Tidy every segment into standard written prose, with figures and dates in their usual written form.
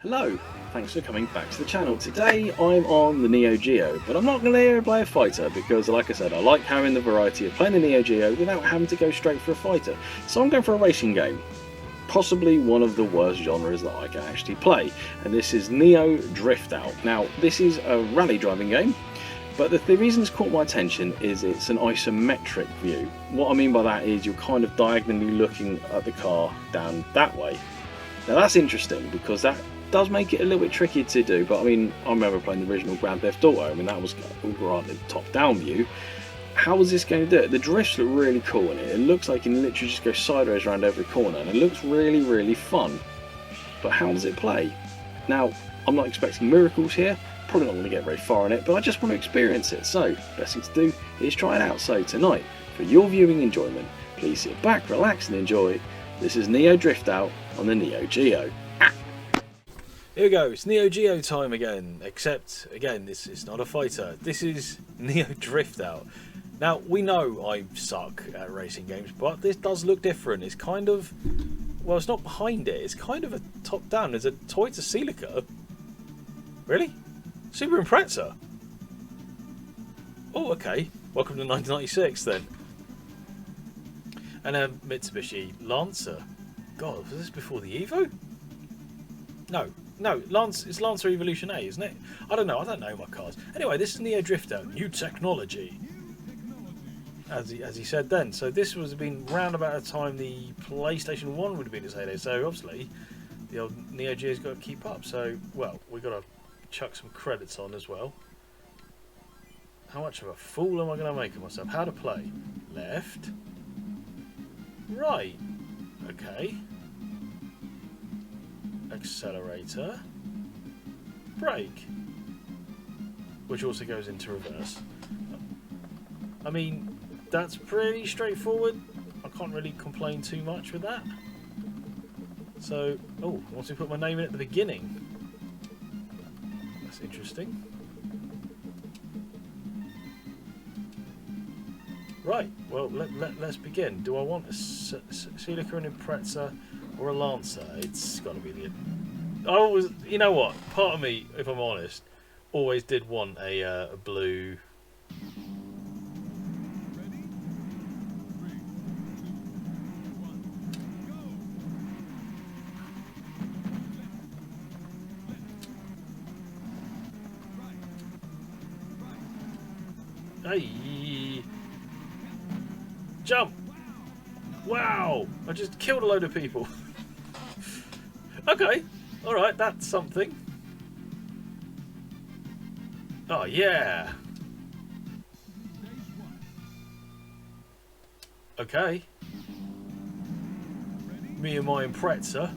Hello, thanks for coming back to the channel. Today I'm on the NEO GEO, but I'm not going to play a fighter because, like I said, I like having the variety of playing the NEO GEO without having to go straight for a fighter. So I'm going for a racing game, possibly one of the worst genres that I can actually play, and this is NEO Drift Out. Now, this is a rally driving game, but the reason it's caught my attention is it's an isometric view. What I mean by that is you're kind of diagonally looking at the car down that way. Now that's interesting because that does make it a little bit tricky to do, but I mean, I remember playing the original Grand Theft Auto. I mean, that was granted top-down view. How is this going to do it? The drifts look really cool in it. It looks like you can literally just go sideways around every corner, and it looks really, really fun. But how does it play? Now, I'm not expecting miracles here. Probably not going to get very far in it, but I just want to experience it. So, best thing to do is try it out. So tonight, for your viewing enjoyment, please sit back, relax, and enjoy. This is NEO Drift Out on the NEO GEO. Here we go, it's NEO GEO time again, except, again, this is not a fighter. This is NEO Drift Out. Now, we know I suck at racing games, but this does look different. It's kind of, well, it's not behind it, it's kind of a top-down. There's a Toyota Celica. Really? Super Impreza? Oh, okay. Welcome to 1996, then. And a Mitsubishi Lancer. God, was this before the Evo? No, it's Lancer Evolution A, isn't it? I don't know my cars. Anyway, this is NEO Drift Out, new technology. As he said then. So this was been round about the time the PlayStation 1 would have been its heyday. So obviously, the old NEO Geo's got to keep up. So, well, we've got to chuck some credits on as well. How much of a fool am I going to make of myself? How to play? Left. Right. Okay. Accelerator. Brake. Which also goes into reverse. I mean, that's pretty straightforward. I can't really complain too much with that. So, oh, I want to put my name in at the beginning. That's interesting. Right, well, let's begin. Do I want a Celica, an Impreza, or a Lancer? It's got to be the... you know what? Part of me, if I'm honest, always did want a blue... Hey! Jump! Wow! I just killed a load of people. Okay, alright, that's something. Oh, yeah! Okay. Me and my Impreza.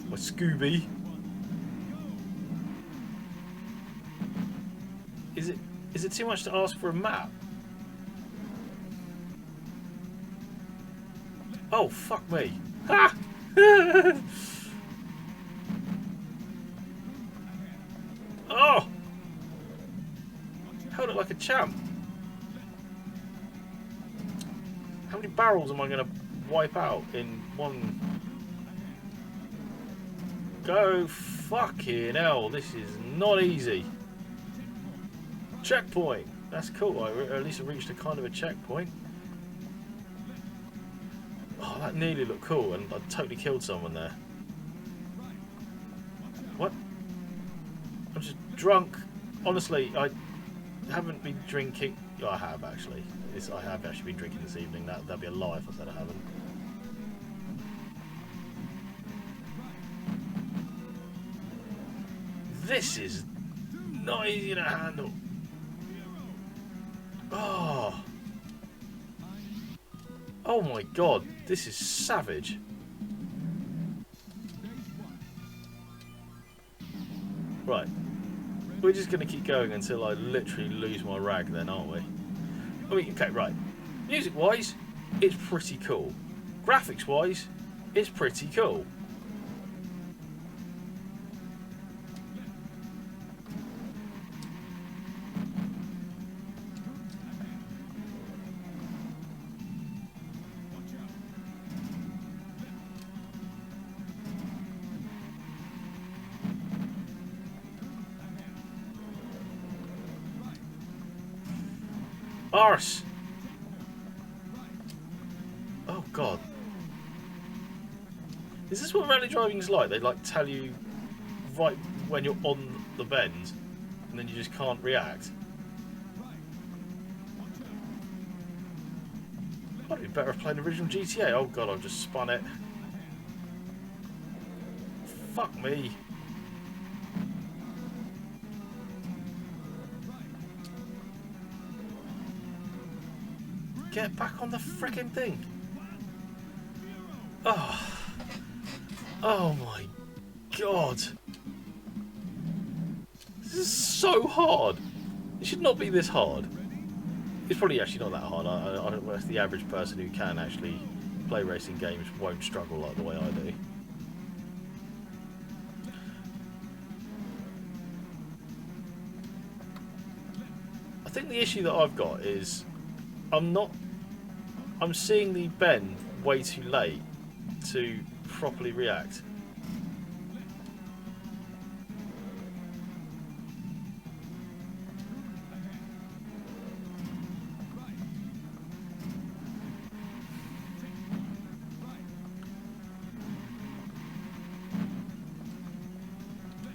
My Scooby. Is it too much to ask for a map? Oh, fuck me. Ha! Oh! Held it like a champ. How many barrels am I going to wipe out in one? Go fucking hell, this is not easy. Checkpoint. That's cool. At least I reached a kind of a checkpoint. Oh, that nearly looked cool, and I totally killed someone there. What? I'm just drunk. Honestly, I haven't been drinking. Oh, I have actually. I have actually been drinking this evening. That'd be a lie if I said I haven't. This is not easy to handle. Oh. Oh my god, this is savage. Right. We're just going to keep going until I literally lose my rag then, aren't we? I mean, okay, right. Music-wise, it's pretty cool. Graphics-wise, it's pretty cool. Arse! Oh god. Is this what rally driving is like? They like tell you right when you're on the bend and then you just can't react? I'd be better off playing the original GTA. Oh god, I've just spun it. Fuck me. Get back on the frickin' thing. Oh. Oh my god. This is so hard. It should not be this hard. It's probably actually not that hard. I don't know if the average person who can actually play racing games won't struggle like the way I do. I think the issue that I've got is I'm seeing the bend way too late to properly react.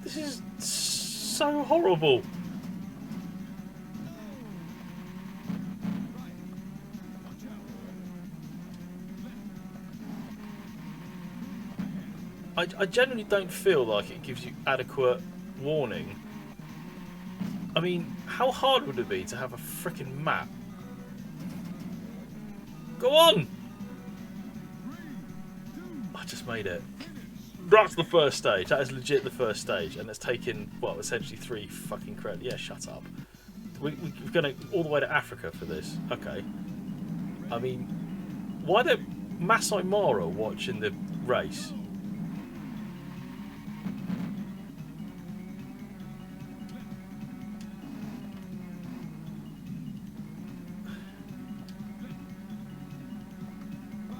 This is so horrible. I generally don't feel like it gives you adequate warning. I mean, how hard would it be to have a frickin' map? Go on! I just made it. That's the first stage. That is legit the first stage, and it's taken, well, essentially 3 fucking credits. Yeah, shut up. We're going all the way to Africa for this. Okay. I mean, why don't Masai Mara watching the race?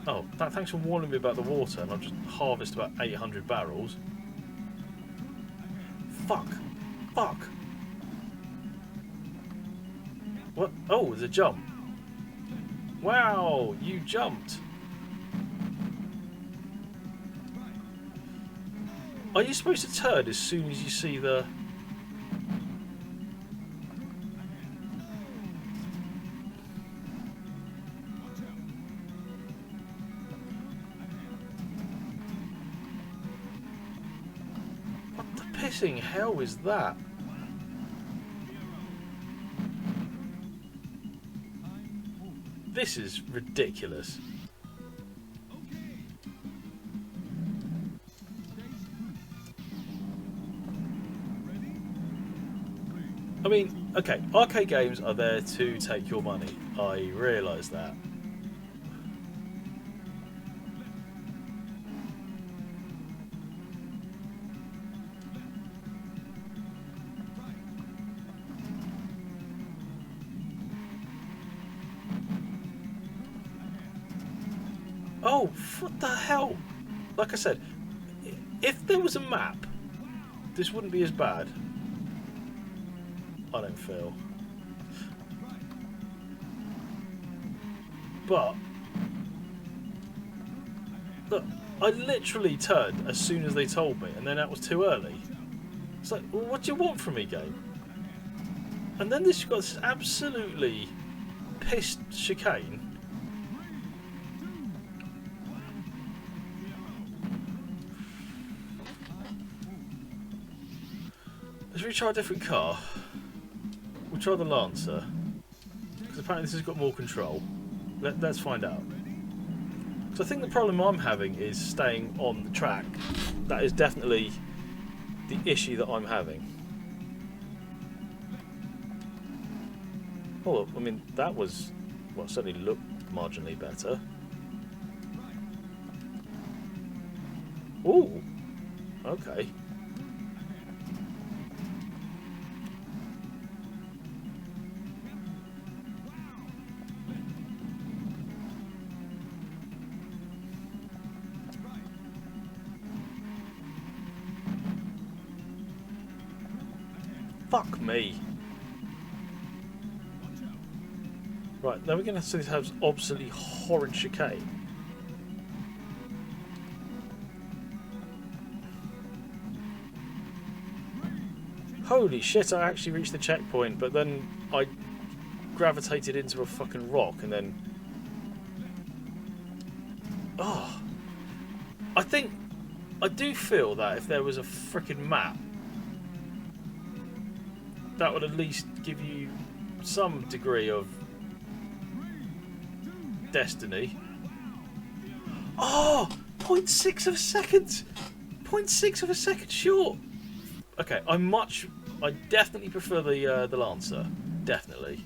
Oh, thanks for warning me about the water, and I've just harvested about 800 barrels. Fuck. Fuck. What? Oh, there's a jump. Wow, you jumped. Are you supposed to turn as soon as you see the... pissing hell is that? This is ridiculous. I mean, okay, arcade games are there to take your money. I realise that. Oh, what the hell? Like I said, if there was a map, this wouldn't be as bad. I don't feel. But, look, I literally turned as soon as they told me, and then that was too early. It's like, well, what do you want from me, game? And then this got this absolutely pissed chicane. Let's retry a different car. We'll try the Lancer, because apparently this has got more control. Let's find out. So I think the problem I'm having is staying on the track. That is definitely the issue that I'm having. Well, I mean, that was, well, certainly looked marginally better. Ooh, okay. Fuck me. Right, then we're going to see this has absolutely horrid chicane. Holy shit, I actually reached the checkpoint, but then I gravitated into a fucking rock and then... Oh. I do feel that if there was a frickin' map, that would at least give you some degree of destiny. Oh! 0.6 of a second! 0.6 of a second short! Okay, I definitely prefer the Lancer. Definitely.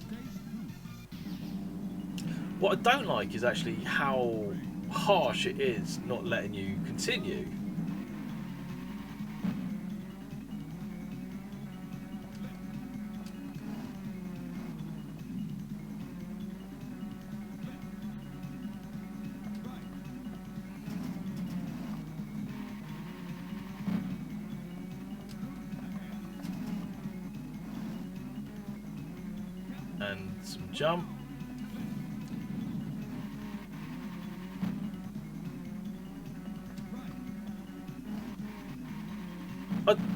What I don't like is actually how harsh it is not letting you continue. And some jump.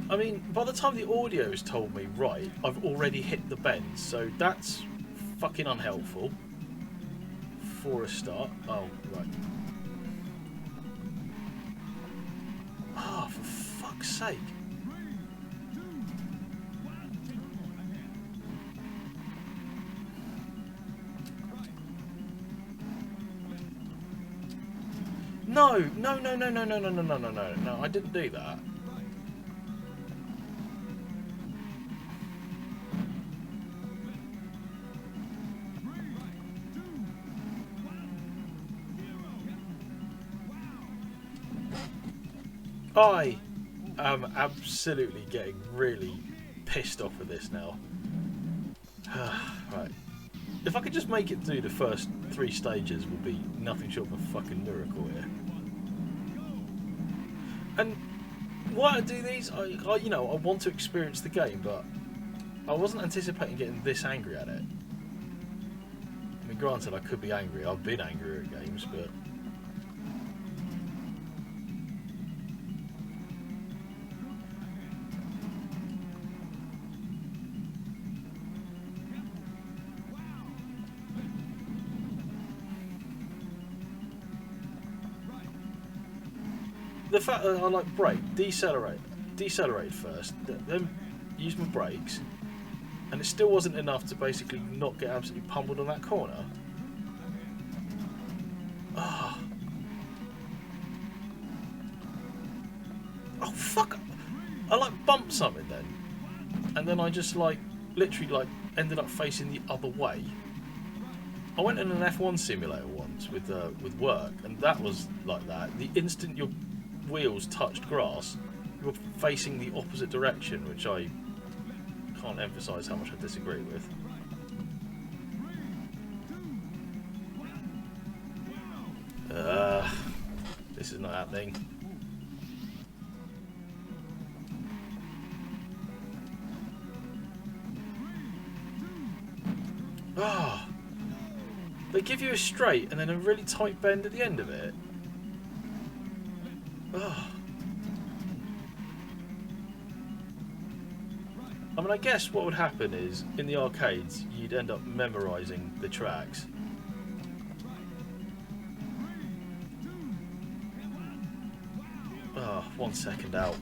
I mean, by the time the audio has told me right, I've already hit the bend, so that's fucking unhelpful. For a start. Oh, right. Oh, for fuck's sake. No, I didn't do that. I am absolutely getting really pissed off with this now. Right. If I could just make it through the first 3 stages, would be nothing short of a fucking miracle here. And why I do these, I you know, I want to experience the game, but I wasn't anticipating getting this angry at it. I mean, granted, I could be angry. I've been angry at games, but... The fact that I like brake, decelerate first, then use my brakes, and it still wasn't enough to basically not get absolutely pummeled on that corner. Oh, oh fuck! I like bumped something then, and then I just like literally like ended up facing the other way. I went in an F1 simulator once with work, and that was like that. The instant your wheels touched grass, you were facing the opposite direction, which I can't emphasise how much I disagree with. This is not happening. Ah, they give you a straight and then a really tight bend at the end of it. Oh. I mean, I guess what would happen is, in the arcades, you'd end up memorising the tracks. Oh, 1 second out.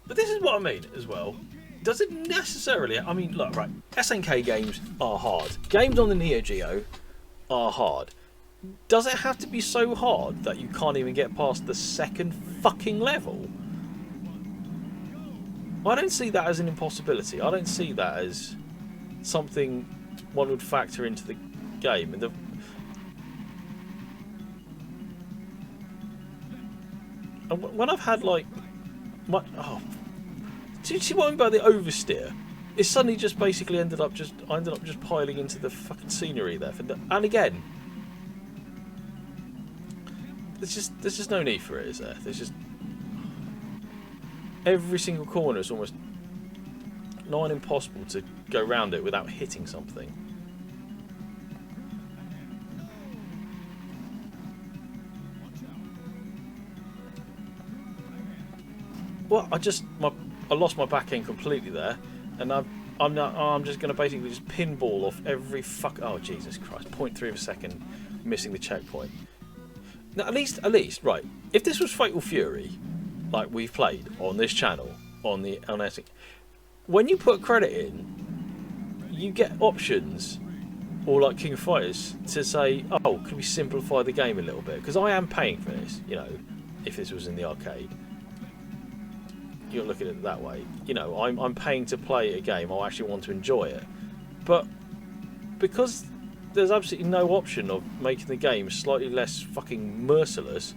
But this is what I mean, as well. Does it necessarily... I mean, look, right, SNK games are hard. Games on the Neo Geo are hard. Does it have to be so hard that you can't even get past the second fucking level? I don't see that as an impossibility. I don't see that as something one would factor into the game. And when I've had like... do you see what I mean by the oversteer? It suddenly just basically I ended up just piling into the fucking scenery there. And again... There's just no need for it, is there? There's just every single corner is almost nigh impossible to go round it without hitting something. Well, I lost my back end completely there, and I'm just going to basically just pinball off every fuck. Oh Jesus Christ! 0.3 of a second, missing the checkpoint. Now at least right. If this was Fatal Fury, like we've played on this channel on SE, when you put credit in, you get options, or like King of Fighters, to say, oh, could we simplify the game a little bit? Because I am paying for this, you know, if this was in the arcade. You're looking at it that way. You know, I'm paying to play a game, I actually want to enjoy it. But because there's absolutely no option of making the game slightly less fucking merciless,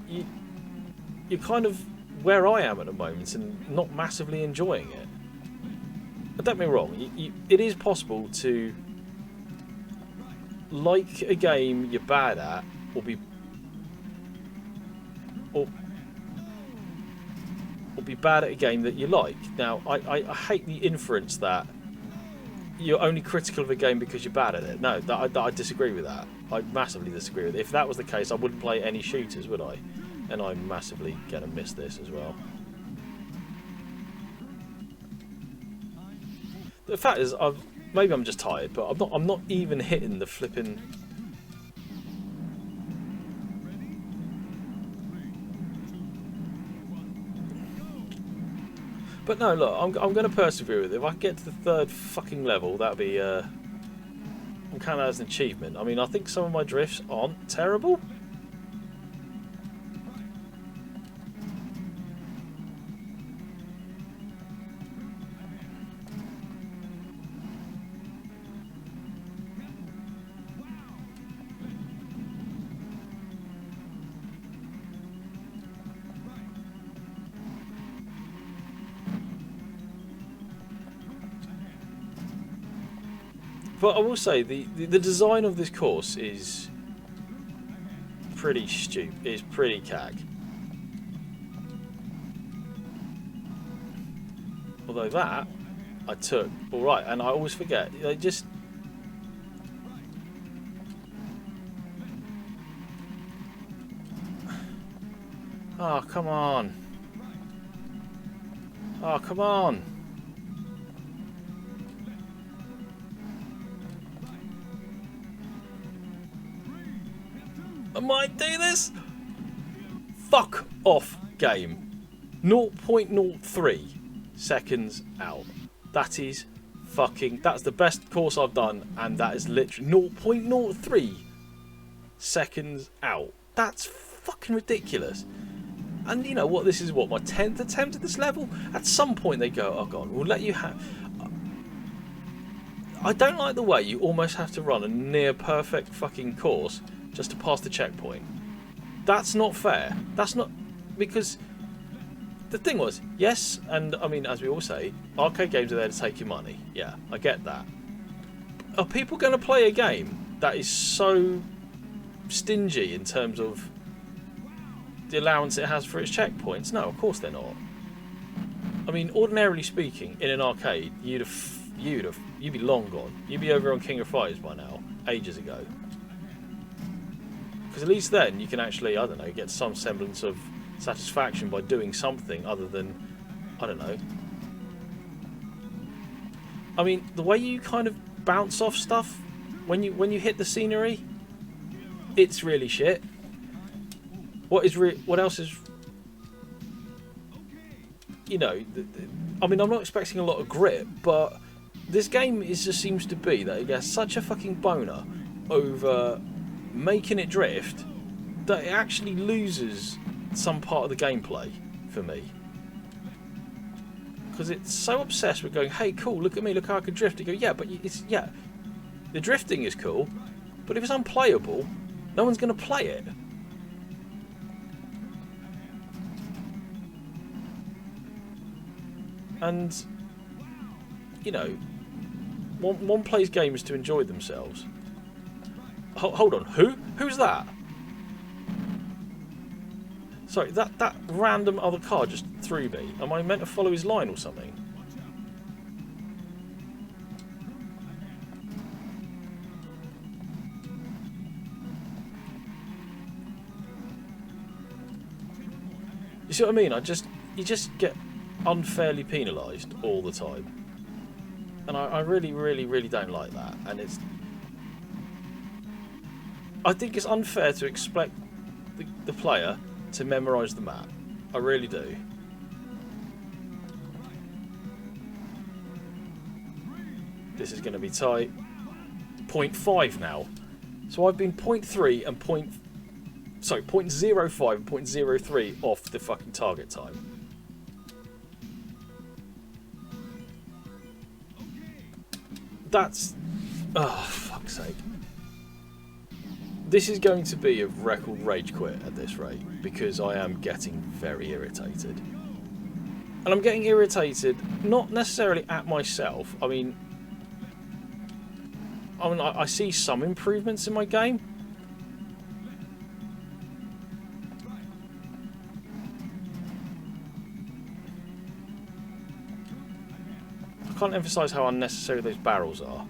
you're kind of where I am at the moment and not massively enjoying it. But don't get me wrong, it is possible to like a game you're bad at, or be bad at a game that you like. Now, I hate the inference that you're only critical of a game because you're bad at it. No, I disagree with that. I massively disagree with it. If that was the case, I wouldn't play any shooters, would I? And I'm massively going to miss this as well. The fact is, maybe I'm just tired, but I'm not even hitting the flipping. But no, look, I'm going to persevere with it. If I get to the 3rd fucking level, that'll be I'm counting that as an achievement. I mean, I think some of my drifts aren't terrible. But I will say the design of this course is pretty stupid. It's pretty cag. Although that I took all right, and I always forget. They just oh come on! Oh come on! I might do this. Fuck off, game. 0.03 seconds out. That is fucking. That's the best course I've done, and that is literally 0.03 seconds out. That's fucking ridiculous. And you know what? This is what, my 10th attempt at this level. At some point they go, oh god, we'll let you have. I don't like the way you almost have to run a near perfect fucking course just to pass the checkpoint. That's not fair. That's not, because the thing was, yes, and I mean, as we all say, arcade games are there to take your money. Yeah, I get that. Are people going to play a game that is so stingy in terms of the allowance it has for its checkpoints? No, of course they're not. I mean, ordinarily speaking, in an arcade, you'd be long gone. You'd be over on King of Fighters by now, ages ago. Because at least then you can actually, I don't know, get some semblance of satisfaction by doing something other than, I don't know. I mean, the way you kind of bounce off stuff when you hit the scenery, it's really shit. What else is, you know, I mean, I'm not expecting a lot of grip, but this game just seems to be that it gets such a fucking boner over making it drift that it actually loses some part of the gameplay for me, because it's so obsessed with going, hey cool, look at me, look how I can drift. You go, yeah, but it's, yeah, the drifting is cool, but if it's unplayable, no one's going to play it. And you know, one plays games to enjoy themselves. Hold on, who's that? Sorry, that random other car just threw me. Am I meant to follow his line or something? You see what I mean? I just, you just get unfairly penalised all the time. And I really, really, really don't like that. And I think it's unfair to expect the player to memorise the map. I really do. This is going to be tight. 0.5 now. So I've been 0.3 and 0.05 and 0.03 off the fucking target time. That's... oh, fuck's sake. This is going to be a record rage quit at this rate, because I am getting very irritated. And I'm getting irritated, not necessarily at myself. I mean, I see some improvements in my game. I can't emphasise how unnecessary those barrels are.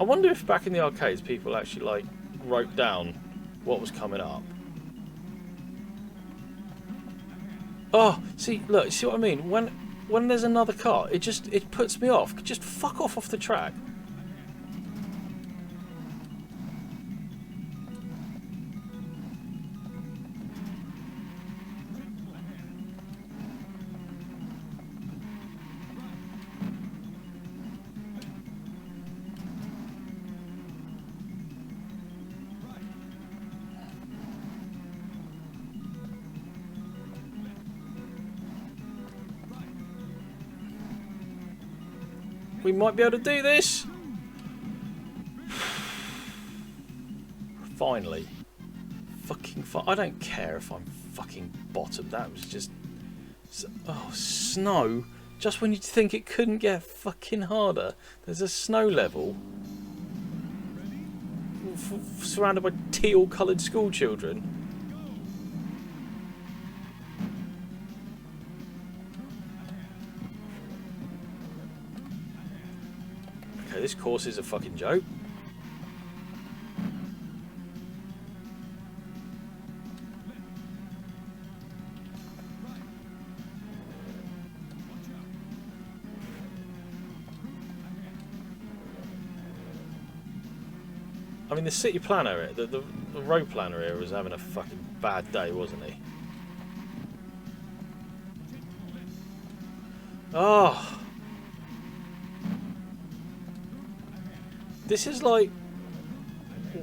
I wonder if back in the arcades people actually like wrote down what was coming up. Oh, see, look, see what I mean? When there's another car, it puts me off. Just fuck off the track. We might be able to do this. Finally. Fucking I don't care if I'm fucking bottom. That was just... oh, snow. Just when you'd think it couldn't get fucking harder. There's a snow level. Surrounded by teal coloured school children. This course is a fucking joke. I mean, the city planner, the road planner here was having a fucking bad day, wasn't he? Oh. This is like...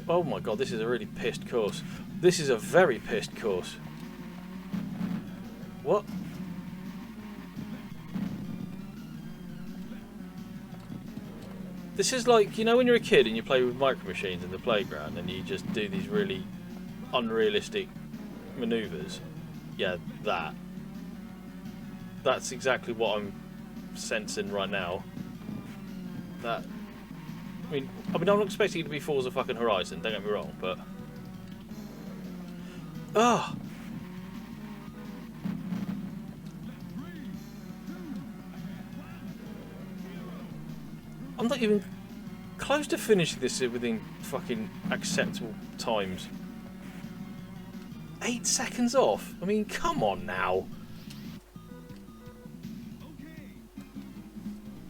oh my god, this is a really pissed course. This is a very pissed course. What? This is like, you know when you're a kid and you play with micro machines in the playground and you just do these really unrealistic manoeuvres? Yeah, that's exactly what I'm sensing right now. That... I mean, I'm not expecting it to be Forza fucking Horizon, don't get me wrong, but... ah! I'm not even close to finishing this within fucking acceptable times. 8 seconds off? I mean, come on now!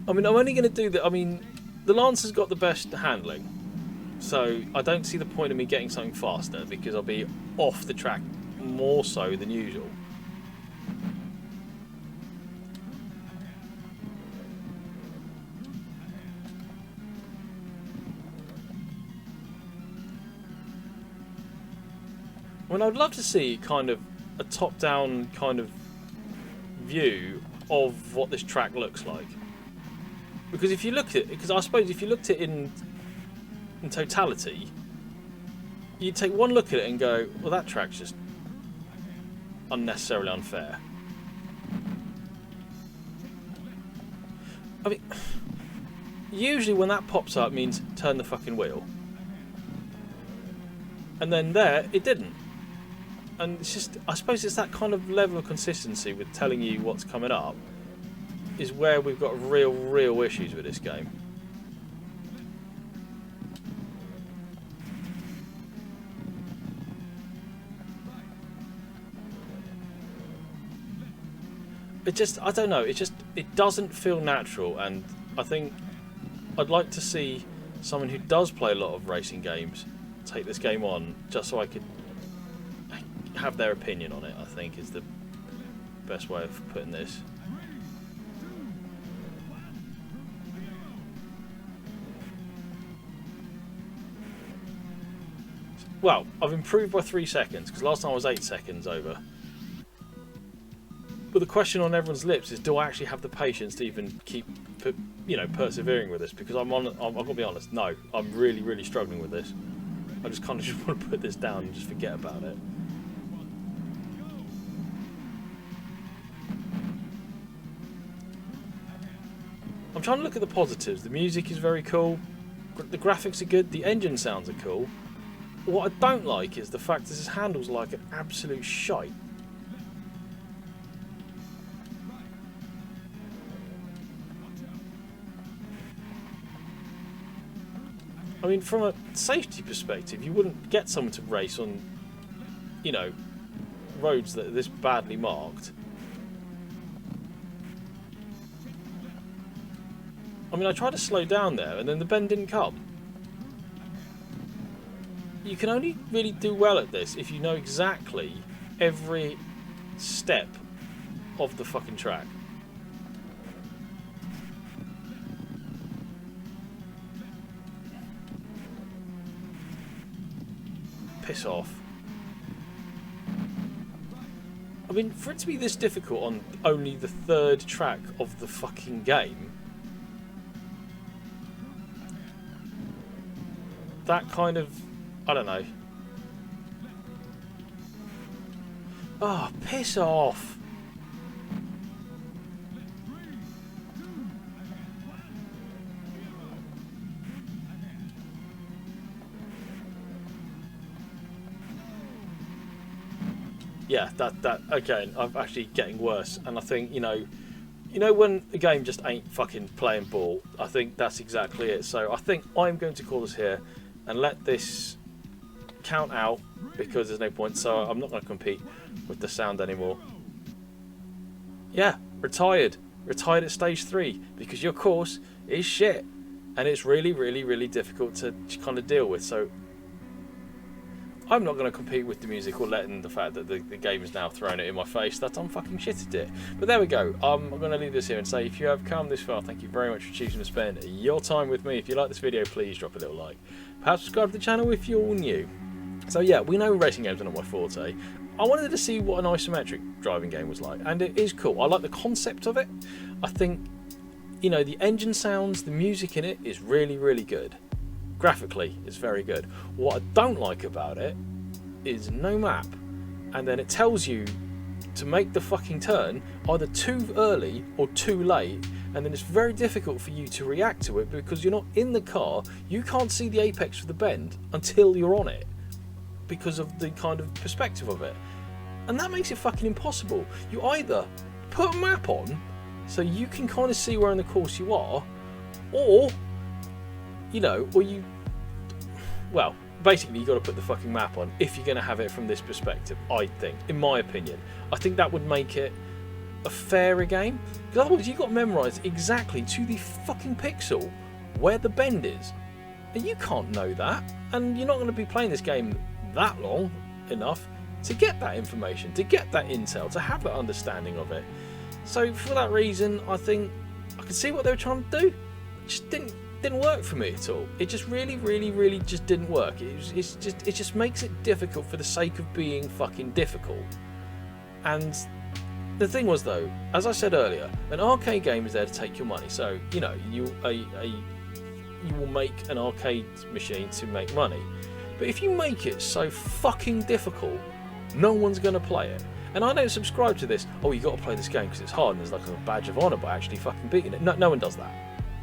I mean, I'm only going to do that, I mean... the Lancer's got the best handling, so I don't see the point of me getting something faster because I'll be off the track more so than usual. I mean, I'd love to see kind of a top-down kind of view of what this track looks like. Because if you look at it, because I suppose if you looked at it in totality, you'd take one look at it and go, well, that track's just unnecessarily unfair. I mean, usually when that pops up, it means turn the fucking wheel. And then there, it didn't. And it's just, I suppose it's that kind of level of consistency with telling you what's coming up is where we've got real issues with this game. I don't know, it doesn't feel natural, and I think I'd like to see someone who does play a lot of racing games take this game on, just so I could have their opinion on it, I think is the best way of putting this. Well, I've improved by 3 seconds, because last time I was 8 seconds over. But the question on everyone's lips is, do I actually have the patience to even keep, persevering with this? Because I've got to be honest, no, I'm really, really struggling with this. I just kind of just want to put this down and just forget about it. I'm trying to look at the positives. The music is very cool. The graphics are good. The engine sounds are cool. What I don't like is the fact this handles like an absolute shite. I mean, from a safety perspective, you wouldn't get someone to race on, roads that are this badly marked. I mean, I tried to slow down there, and then the bend didn't come. You can only really do well at this if you know exactly every step of the fucking track. Piss off. I mean, for it to be this difficult on only the 3rd track of the fucking game, that kind of, I don't know. Oh, piss off. Yeah, that again, I'm actually getting worse, and I think, you know when a game just ain't fucking playing ball, I think that's exactly it. So I think I'm going to call this here and let this count out, because there's no point, so I'm not going to compete with the sound anymore. Yeah, retired at stage 3, because your course is shit, and it's really, really, really difficult to kind of deal with. So I'm not going to compete with the music or letting the fact that the game is now throwing it in my face that I'm fucking shit at it. But there we go. I'm going to leave this here and say, if you have come this far, thank you very much for choosing to spend your time with me. If you like this video, please drop a little like. Perhaps subscribe to the channel if you're new. So yeah, we know racing games are not my forte. I wanted to see what an isometric driving game was like, and it is cool. I like the concept of it. I think, the engine sounds, the music in it is really, really good. Graphically, it's very good. What I don't like about it is no map, and then it tells you to make the fucking turn either too early or too late, and then it's very difficult for you to react to it because you're not in the car. You can't see the apex of the bend until you're on it because of the kind of perspective of it, and that makes it fucking impossible. You either put a map on so you can kind of see where in the course you are, or basically you've got to put the fucking map on if you're going to have it from this perspective, I think, in my opinion. I think that would make it a fairer game, because otherwise you've got to memorise exactly to the fucking pixel where the bend is, and you can't know that, and you're not going to be playing this game that long enough to get that information, to get that intel, to have that understanding of it. So for that reason, I think I can see what they were trying to do. It just didn't work for me at all. It just really, really, really just didn't work. It just makes it difficult for the sake of being fucking difficult. And the thing was, though, as I said earlier, an arcade game is there to take your money. So you will make an arcade machine to make money. But if you make it so fucking difficult, no one's going to play it. And I don't subscribe to this, oh, you got to play this game because it's hard and there's like a badge of honour by actually fucking beating it. No one does that.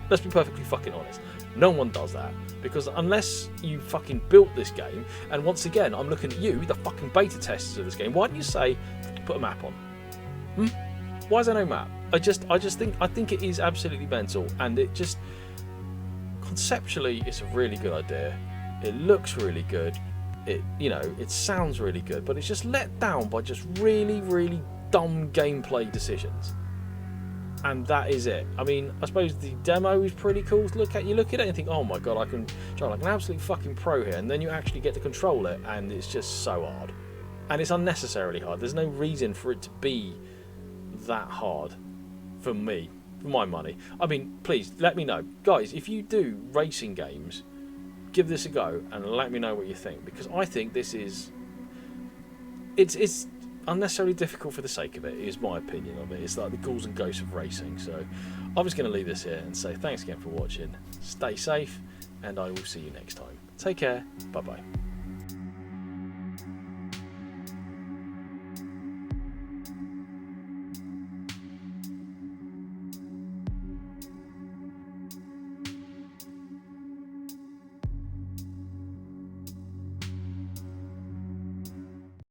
Let's be perfectly fucking honest. No one does that. Because unless you fucking built this game, and once again, I'm looking at you, the fucking beta testers of this game, why don't you say, put a map on? Why is there no map? I think it is absolutely mental, and it just, conceptually, it's a really good idea. It looks really good. It sounds really good, but it's just let down by just really, really dumb gameplay decisions. And that is it. I mean, I suppose the demo is pretty cool to look at. You look at it and think, oh my god, I can drive like an absolute fucking pro here. And then you actually get to control it, and it's just so hard. And it's unnecessarily hard. There's no reason for it to be that hard for me, for my money. I mean, please let me know. Guys, if you do racing games, give this a go and let me know what you think, because I think this is... It's unnecessarily difficult for the sake of it, is my opinion of it. It's like the ghouls and ghosts of racing. So I'm just going to leave this here and say thanks again for watching. Stay safe, and I will see you next time. Take care. Bye-bye.